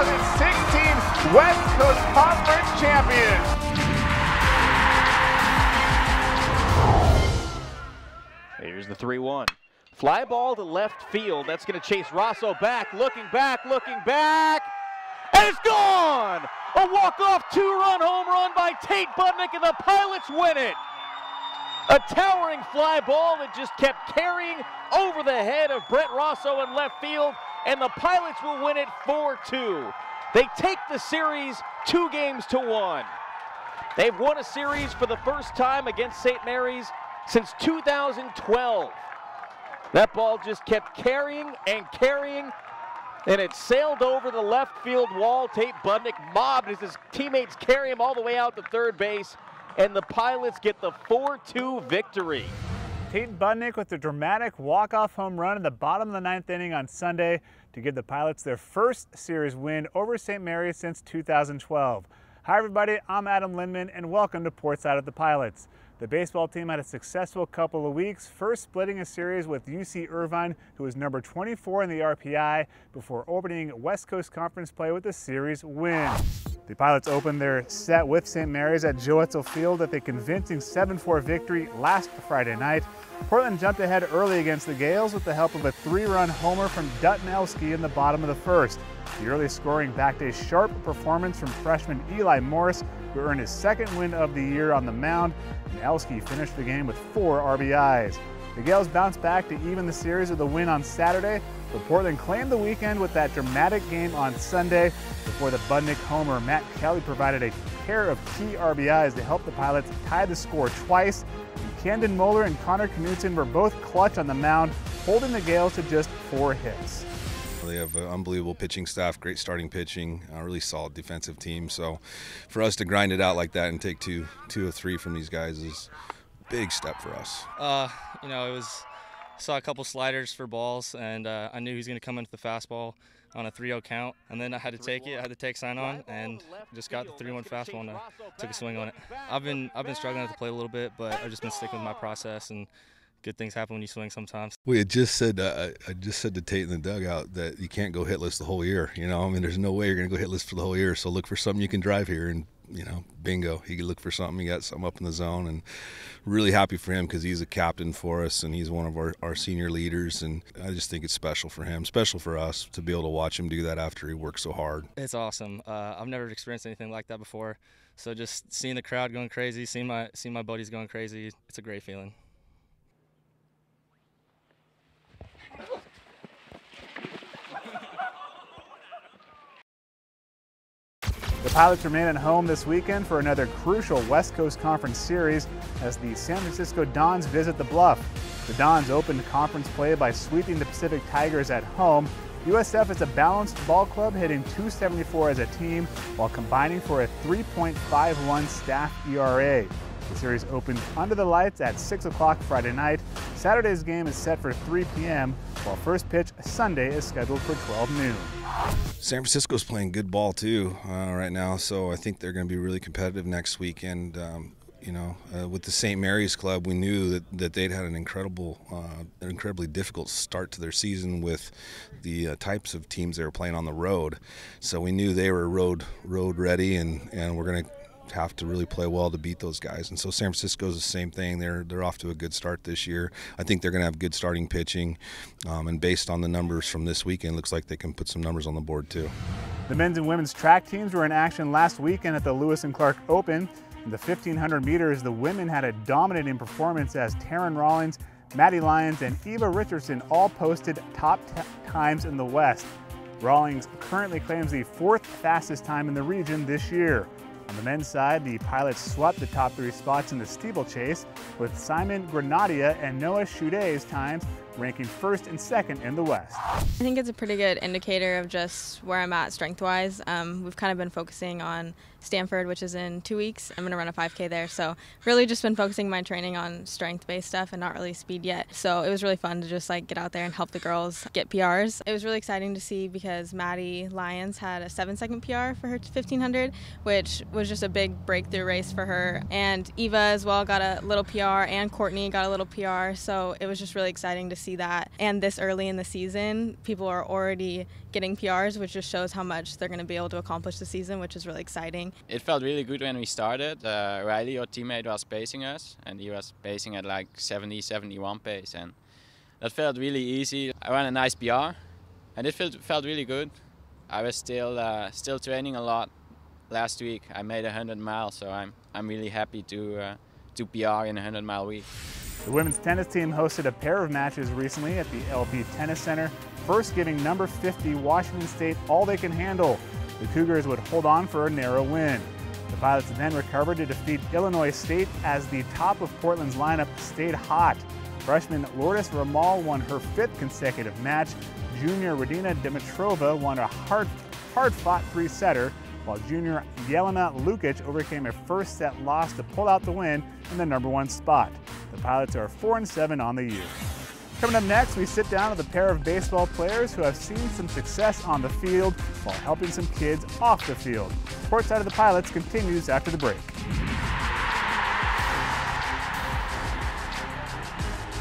2016 West Coast Conference champions. Here's the 3-1. Fly ball to left field. That's going to chase Rosso back, looking back, and it's gone! A walk-off two-run home run by Tate Budnick, and the Pilots win it. A towering fly ball that just kept carrying over the head of Brett Rosso in left field, and the Pilots will win it 4-2. They take the series 2-1. They've won a series for the first time against St. Mary's since 2012. That ball just kept carrying, and it sailed over the left field wall. Tate Budnick mobbed as his teammates carry him all the way out to third base, and the Pilots get the 4-2 victory. Tate Budnick with a dramatic walk-off home run in the bottom of the 9th inning on Sunday to give the Pilots their first series win over St. Mary's since 2012. Hi everybody, I'm Adam Lindman, and welcome to Portside of the Pilots. The baseball team had a successful couple of weeks, first splitting a series with UC Irvine, who was number 24 in the RPI, before opening West Coast Conference play with a series win. The Pilots opened their set with St. Mary's at Joe Etzel Field with a convincing 7-4 victory last Friday night. Portland jumped ahead early against the Gales with the help of a 3-run homer from Dutton Elski in the bottom of the first. The early scoring backed a sharp performance from freshman Eli Morris, who earned his second win of the year on the mound, and Elski finished the game with 4 RBIs. The Gales bounced back to even the series with a win on Saturday, but Portland claimed the weekend with that dramatic game on Sunday. Before the Budnick homer, Matt Kelly provided a pair of key RBIs to help the Pilots tie the score twice. And Camden Moeller and Connor Knutson were both clutch on the mound, holding the Gales to just 4 hits. They have an unbelievable pitching staff, great starting pitching, a really solid defensive team. So for us to grind it out like that and take two or three from these guys is a big step for us. You know, saw a couple sliders for balls, and I knew he was going to come into the fastball on a 3-0 count, and then I had to take it. I had to take sign on, and just got the 3-1 fastball and took a swing on it. I've been struggling to play a little bit, but I've just been sticking with my process, and good things happen when you swing sometimes. We had just said, I just said to Tate in the dugout that you can't go hitless the whole year. You know, I mean, there's no way you're going to go hitless for the whole year. So look for something you can drive here, and you know, bingo, he could look for something. He got something up in the zone, and really happy for him because he's a captain for us, and he's one of our senior leaders. And I just think it's special for him, special for us to be able to watch him do that after he worked so hard. It's awesome. I've never experienced anything like that before. So just seeing the crowd going crazy, seeing my buddies going crazy, it's a great feeling. The Pilots remain at home this weekend for another crucial West Coast Conference series as the San Francisco Dons visit the Bluff. The Dons opened conference play by sweeping the Pacific Tigers at home. USF is a balanced ball club, hitting .274 as a team while combining for a 3.51 staff ERA. The series opens under the lights at 6 o'clock Friday night. Saturday's game is set for 3 p.m., while first pitch Sunday is scheduled for 12 noon. San Francisco's playing good ball too right now, so I think they're going to be really competitive next weekend. You know, with the St. Mary's club, we knew that they'd had an incredibly difficult start to their season with the types of teams they were playing on the road. So we knew they were road ready, and we're going to have to really play well to beat those guys. And so San Francisco's the same thing. They're off to a good start this year. I think they're going to have good starting pitching, and based on the numbers from this weekend, looks like they can put some numbers on the board too. The men's and women's track teams were in action last weekend at the Lewis and Clark Open. In the 1,500 meters, the women had a dominating performance as Taryn Rawlings, Maddie Lyons, and Eva Richardson all posted top times in the West. Rawlings currently claims the 4th fastest time in the region this year. On the men's side, the Pilots swept the top 3 spots in the steeplechase, with Simon Granadia and Noah Shude's times ranking 1st and 2nd in the West. I think it's a pretty good indicator of just where I'm at strength-wise. We've kind of been focusing on Stanford, which is in 2 weeks. I'm going to run a 5K there. So really just been focusing my training on strength-based stuff and not really speed yet. So it was really fun to just like get out there and help the girls get PRs. It was really exciting to see because Maddie Lyons had a 7-second PR for her 1500, which was just a big breakthrough race for her. And Eva as well got a little PR, and Courtney got a little PR. So it was just really exciting to see that. And this early in the season, people are already getting PRs, which just shows how much they're going to be able to accomplish the season, which is really exciting. It felt really good when we started. Riley, our teammate, was pacing us, and he was pacing at like 70, 71 pace, and that felt really easy. I ran a nice PR, and it felt really good. I was still training a lot last week. I made 100 miles, so I'm really happy to PR in a 100-mile week. The women's tennis team hosted a pair of matches recently at the LP Tennis Center, first giving number 50 Washington State all they can handle. The Cougars would hold on for a narrow win. The Pilots then recovered to defeat Illinois State as the top of Portland's lineup stayed hot. Freshman Lourdes Ramal won her 5th consecutive match. Junior Radina Dimitrova won a hard-fought 3-setter, while junior Yelena Lukic overcame a first-set loss to pull out the win in the number 1 spot. The Pilots are 4-7 on the year. Coming up next, we sit down with a pair of baseball players who have seen some success on the field while helping some kids off the field. Portside of the Pilots continues after the break.